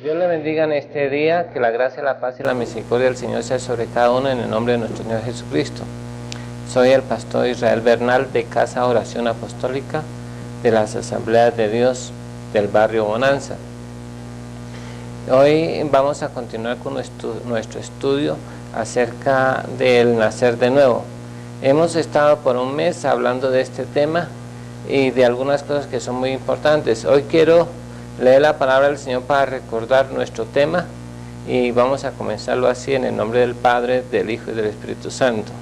Dios le bendiga en este día, que la gracia, la paz y la misericordia del Señor sea sobre cada uno en el nombre de nuestro Señor Jesucristo. Soy el pastor Israel Bernal de Casa Oración Apostólica de las Asambleas de Dios del barrio Bonanza. Hoy vamos a continuar con nuestro estudio acerca del nacer de nuevo. Hemos estado por un mes hablando de este tema y de algunas cosas que son muy importantes. Hoy quiero leer la palabra del Señor para recordar nuestro tema y vamos a comenzarlo así en el nombre del Padre, del Hijo y del Espíritu Santo.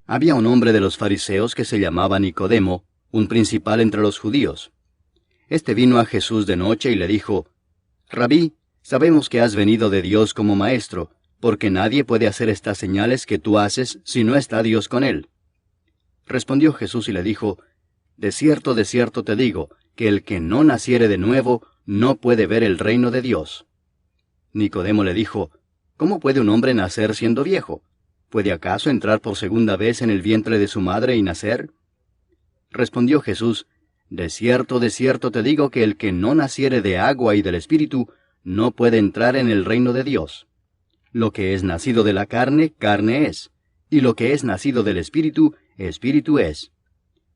Había un hombre de los fariseos que se llamaba Nicodemo, un principal entre los judíos. Este vino a Jesús de noche y le dijo: Rabí, sabemos que has venido de Dios como maestro, porque nadie puede hacer estas señales que tú haces si no está Dios con él. Respondió Jesús y le dijo: de cierto te digo, que el que no naciere de nuevo no puede ver el reino de Dios. Nicodemo le dijo: ¿cómo puede un hombre nacer siendo viejo? ¿Puede acaso entrar por segunda vez en el vientre de su madre y nacer? Respondió Jesús: de cierto te digo que el que no naciere de agua y del Espíritu no puede entrar en el reino de Dios. Lo que es nacido de la carne, carne es, y lo que es nacido del Espíritu, Espíritu es.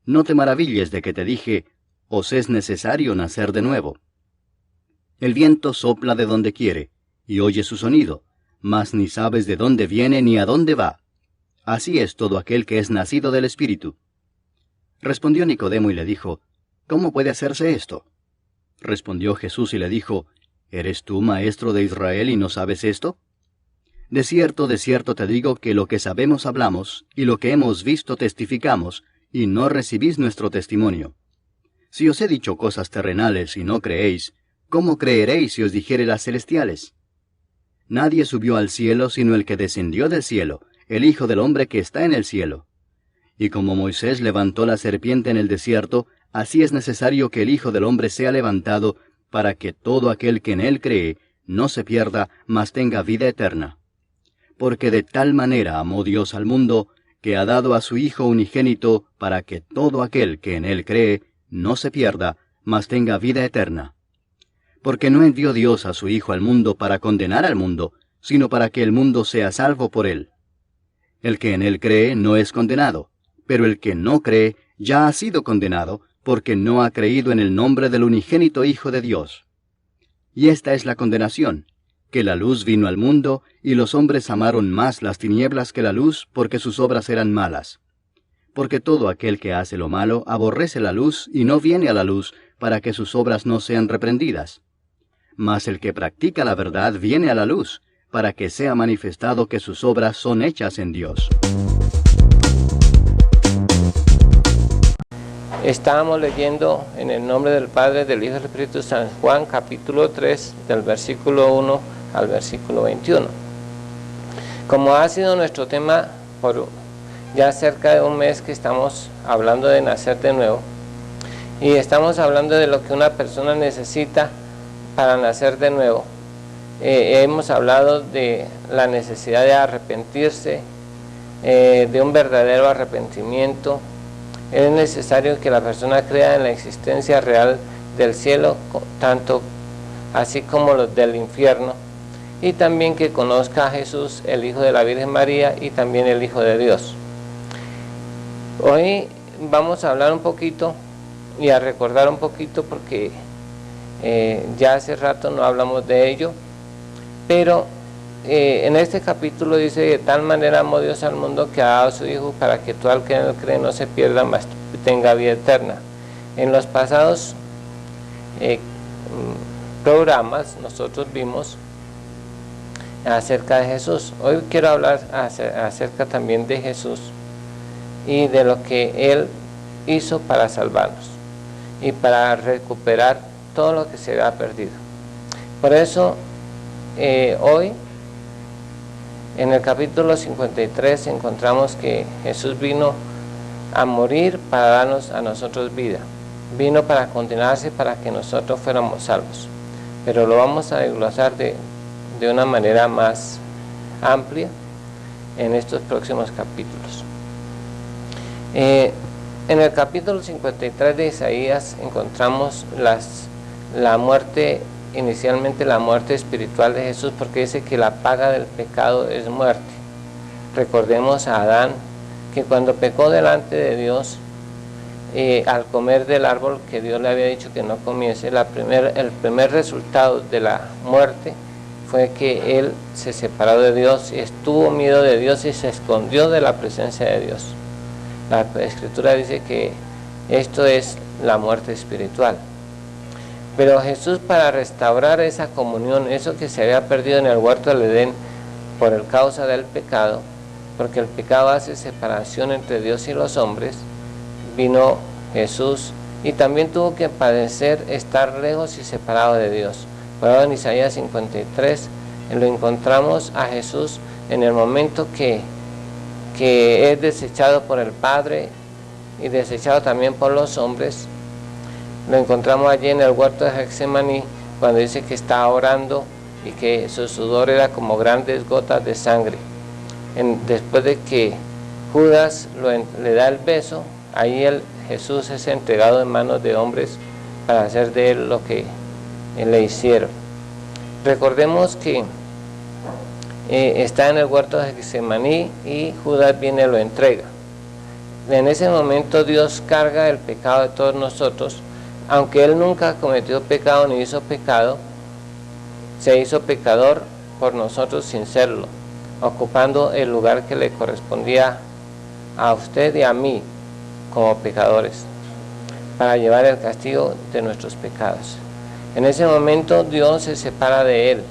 No te maravilles de que te dije: os es necesario nacer de nuevo. El viento sopla de donde quiere, y oye su sonido, mas ni sabes de dónde viene ni a dónde va. Así es todo aquel que es nacido del Espíritu. Respondió Nicodemo y le dijo: ¿cómo puede hacerse esto? Respondió Jesús y le dijo: ¿eres tú maestro de Israel y no sabes esto? De cierto te digo que lo que sabemos hablamos, y lo que hemos visto testificamos, y no recibís nuestro testimonio. Si os he dicho cosas terrenales y no creéis, ¿cómo creeréis si os dijere las celestiales? Nadie subió al cielo sino el que descendió del cielo, el Hijo del Hombre que está en el cielo. Y como Moisés levantó la serpiente en el desierto, así es necesario que el Hijo del Hombre sea levantado, para que todo aquel que en él cree no se pierda, mas tenga vida eterna. Porque de tal manera amó Dios al mundo, que ha dado a su Hijo unigénito, para que todo aquel que en él cree no se pierda, mas tenga vida eterna. Porque no envió Dios a su Hijo al mundo para condenar al mundo, sino para que el mundo sea salvo por él. El que en él cree no es condenado, pero el que no cree ya ha sido condenado, porque no ha creído en el nombre del unigénito Hijo de Dios. Y esta es la condenación, que la luz vino al mundo, y los hombres amaron más las tinieblas que la luz, porque sus obras eran malas. Porque todo aquel que hace lo malo aborrece la luz, y no viene a la luz, para que sus obras no sean reprendidas. Mas el que practica la verdad viene a la luz, para que sea manifestado que sus obras son hechas en Dios. Estábamos leyendo en el nombre del Padre, del Hijo y del Espíritu Santo, Juan capítulo 3, del versículo 1 al versículo 21. Como ha sido nuestro tema por ya cerca de un mes que estamos hablando de nacer de nuevo, y estamos hablando de lo que una persona necesita para nacer de nuevo, hemos hablado de la necesidad de arrepentirse, de un verdadero arrepentimiento. Es necesario que la persona crea en la existencia real del cielo, tanto así como los del infierno, y también que conozca a Jesús, el Hijo de la Virgen María, y también el Hijo de Dios. Hoy vamos a hablar un poquito y a recordar un poquito, porque ya hace rato no hablamos de ello, pero en este capítulo dice: de tal manera amó Dios al mundo que ha dado a su Hijo, para que todo el que en él cree no se pierda, mas tenga vida eterna. En los pasados programas nosotros vimos acerca de Jesús. Hoy quiero hablar acerca también de Jesús y de lo que Él hizo para salvarnos y para recuperar todo lo que se había perdido. Por eso hoy en el capítulo 53 encontramos que Jesús vino a morir para darnos a nosotros vida. Vino para condenarse para que nosotros fuéramos salvos. Pero lo vamos a desglosar de una manera más amplia en estos próximos capítulos. En el capítulo 53 de Isaías encontramos la muerte, inicialmente la muerte espiritual de Jesús, porque dice que la paga del pecado es muerte. Recordemos a Adán, que cuando pecó delante de Dios, al comer del árbol que Dios le había dicho que no comiese, el primer resultado de la muerte fue que él se separó de Dios y tuvo miedo de Dios y se escondió de la presencia de Dios. La Escritura dice que esto es la muerte espiritual. Pero Jesús, para restaurar esa comunión, eso que se había perdido en el huerto del Edén por causa del pecado, porque el pecado hace separación entre Dios y los hombres, vino Jesús y también tuvo que padecer estar lejos y separado de Dios. Por ahora en Isaías 53 lo encontramos a Jesús en el momento que es desechado por el Padre y desechado también por los hombres. Lo encontramos allí en el huerto de Getsemaní, cuando dice que estaba orando y que su sudor era como grandes gotas de sangre. Después de que Judas le da el beso, ahí Jesús es entregado en manos de hombres para hacer de él lo que le hicieron. Recordemos que está en el huerto de Getsemaní y Judas viene y lo entrega. En ese momento Dios carga el pecado de todos nosotros, aunque Él nunca cometió pecado ni hizo pecado, se hizo pecador por nosotros sin serlo, ocupando el lugar que le correspondía a usted y a mí como pecadores, para llevar el castigo de nuestros pecados. En ese momento Dios se separa de Él,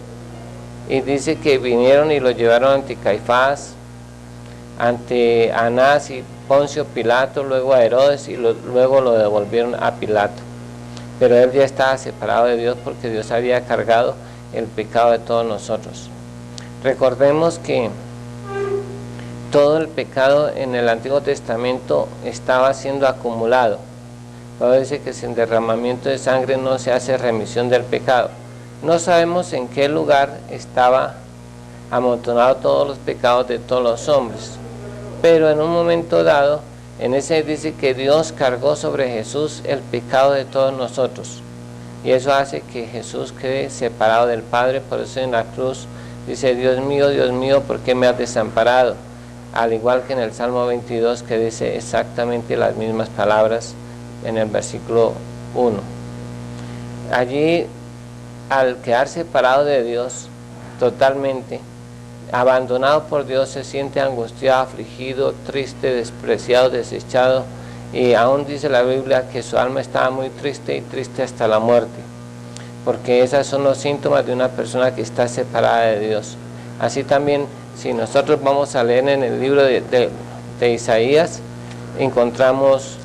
y dice que vinieron y lo llevaron ante Caifás, ante Anás y Poncio Pilato, luego a Herodes y luego lo devolvieron a Pilato. Pero él ya estaba separado de Dios porque Dios había cargado el pecado de todos nosotros. Recordemos que todo el pecado en el Antiguo Testamento estaba siendo acumulado. Pablo dice que sin derramamiento de sangre no se hace remisión del pecado. No sabemos en qué lugar estaba amontonado todos los pecados de todos los hombres, pero en un momento dado, en ese dice que Dios cargó sobre Jesús el pecado de todos nosotros, y eso hace que Jesús quede separado del Padre. Por eso en la cruz dice: Dios mío, ¿por qué me has desamparado? Al igual que en el Salmo 22, que dice exactamente las mismas palabras en el versículo 1. Allí, al quedar separado de Dios totalmente, abandonado por Dios, se siente angustiado, afligido, triste, despreciado, desechado, y aún dice la Biblia que su alma estaba muy triste y triste hasta la muerte, porque esos son los síntomas de una persona que está separada de Dios. Así también, si nosotros vamos a leer en el libro de Isaías, encontramos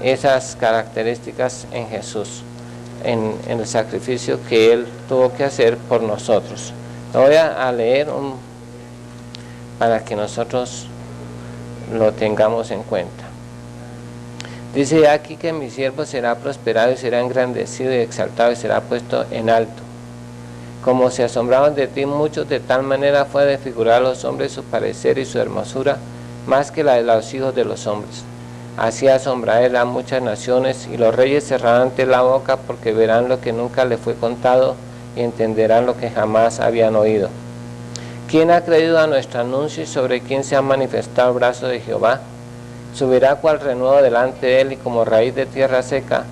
esas características en Jesús, en el sacrificio que Él tuvo que hacer por nosotros. Lo voy a leer para que nosotros lo tengamos en cuenta. Dice aquí que mi siervo será prosperado y será engrandecido y exaltado y será puesto en alto. Como se asombraban de ti muchos, de tal manera fue de figurar a los hombres su parecer y su hermosura, más que la de los hijos de los hombres. Así asombrará a muchas naciones, y los reyes cerrarán ante la boca, porque verán lo que nunca le fue contado y entenderán lo que jamás habían oído. ¿Quién ha creído a nuestro anuncio y sobre quién se ha manifestado el brazo de Jehová? Subirá cual renuevo delante de él y como raíz de tierra seca.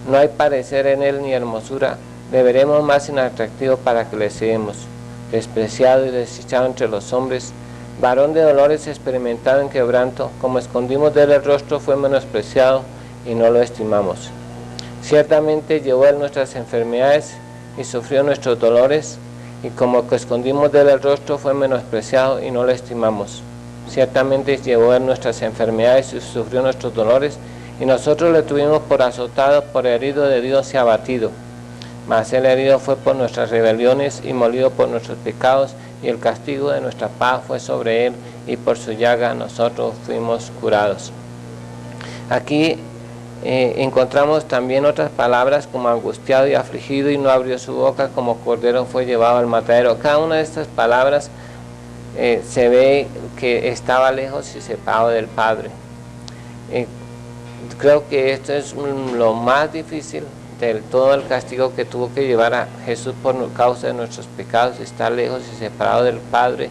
No hay parecer en él ni hermosura. Le veremos más inatractivo para que le seguimos. Despreciado y desechado entre los hombres, varón de dolores, experimentado en quebranto, como escondimos de él el rostro, fue menospreciado y no lo estimamos. Ciertamente llevó él nuestras enfermedades y sufrió nuestros dolores, y como que escondimos de él el rostro, fue menospreciado y no lo estimamos. Ciertamente llevó él nuestras enfermedades y sufrió nuestros dolores, y nosotros le tuvimos por azotado, por herido de Dios y abatido. Mas el herido fue por nuestras rebeliones y molido por nuestros pecados, y el castigo de nuestra paz fue sobre él, y por su llaga nosotros fuimos curados. Aquí encontramos también otras palabras como angustiado y afligido, y no abrió su boca, como cordero fue llevado al matadero. Cada una de estas palabras se ve que estaba lejos y separado del Padre. Creo que esto es lo más difícil de todo el castigo que tuvo que llevar a Jesús por causa de nuestros pecados, estar lejos y separado del Padre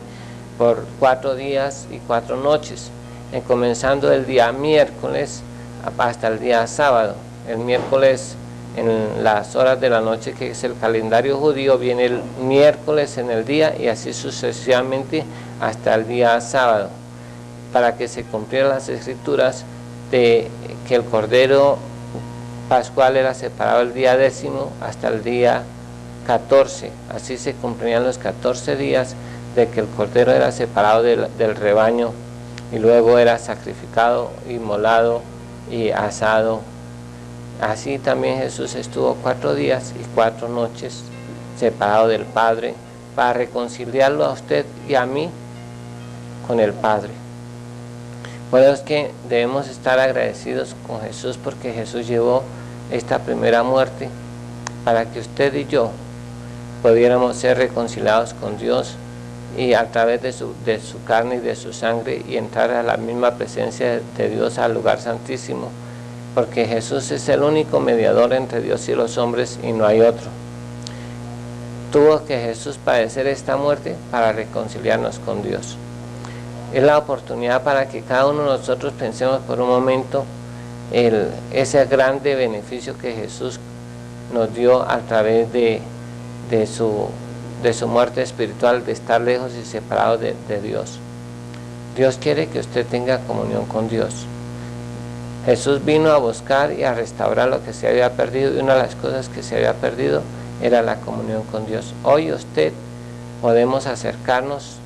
por 4 días y 4 noches, comenzando el día miércoles hasta el día sábado. El miércoles en las horas de la noche, que es el calendario judío, viene el miércoles en el día y así sucesivamente hasta el día sábado, para que se cumplieran las escrituras de que el Cordero Pascual era separado el día 10º hasta el día 14. Así se cumplían los 14 días de que el Cordero era separado del rebaño y luego era sacrificado, inmolado y asado. Así también Jesús estuvo 4 días y 4 noches separado del Padre para reconciliarlo a usted y a mí con el Padre. Por eso es que debemos estar agradecidos con Jesús, porque Jesús llevó esta primera muerte para que usted y yo pudiéramos ser reconciliados con Dios y a través de su carne y de su sangre y entrar a la misma presencia de Dios, al lugar santísimo, porque Jesús es el único mediador entre Dios y los hombres y no hay otro. Tuvo que Jesús padecer esta muerte para reconciliarnos con Dios. Es la oportunidad para que cada uno de nosotros pensemos por un momento ese grande beneficio que Jesús nos dio a través de su muerte espiritual, de estar lejos y separado de Dios. Dios quiere que usted tenga comunión con Dios. Jesús vino a buscar y a restaurar lo que se había perdido, y una de las cosas que se había perdido era la comunión con Dios. Hoy usted podemos acercarnos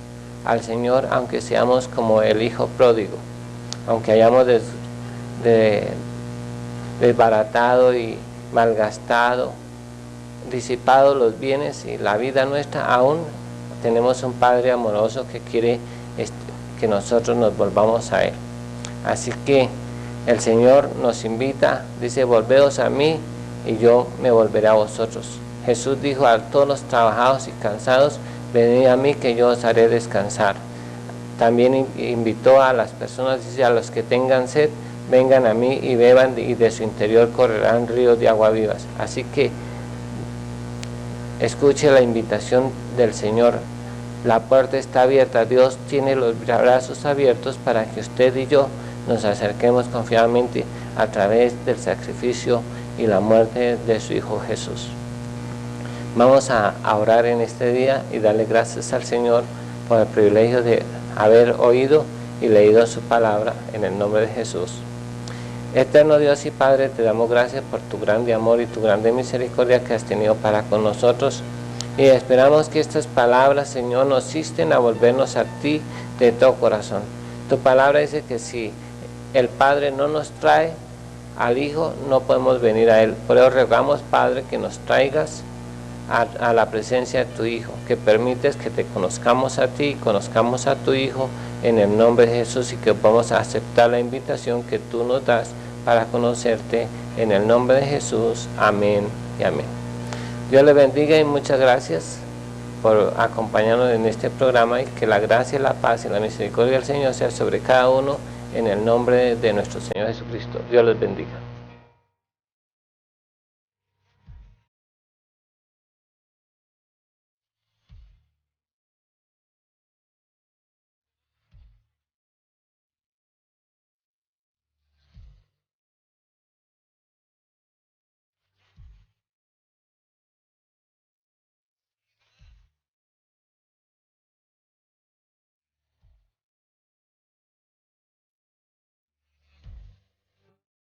al Señor, aunque seamos como el hijo pródigo, aunque hayamos desbaratado y malgastado, disipado los bienes y la vida nuestra, aún tenemos un Padre amoroso que quiere que nosotros nos volvamos a Él. Así que el Señor nos invita, dice: volveos a mí y yo me volveré a vosotros. Jesús dijo a todos los trabajados y cansados: venid a mí que yo os haré descansar. También invitó a las personas, dice: a los que tengan sed, vengan a mí y beban, y de su interior correrán ríos de agua vivas. Así que escuche la invitación del Señor. La puerta está abierta. Dios tiene los brazos abiertos para que usted y yo nos acerquemos confiadamente a través del sacrificio y la muerte de su Hijo Jesús. Vamos a orar en este día y darle gracias al Señor por el privilegio de haber oído y leído su palabra, en el nombre de Jesús. Eterno Dios y Padre, te damos gracias por tu grande amor y tu grande misericordia que has tenido para con nosotros, y esperamos que estas palabras, Señor, nos asisten a volvernos a ti de todo corazón. Tu palabra dice que si el Padre no nos trae al Hijo, no podemos venir a Él. Por eso rogamos, Padre, que nos traigas a la presencia de tu Hijo, que permites que te conozcamos a ti y conozcamos a tu Hijo, en el nombre de Jesús, y que vamos a aceptar la invitación que tú nos das para conocerte, en el nombre de Jesús. Amén y amén. Dios le bendiga y muchas gracias por acompañarnos en este programa, y que la gracia, la paz y la misericordia del Señor sea sobre cada uno, en el nombre de nuestro Señor Jesucristo. Dios les bendiga.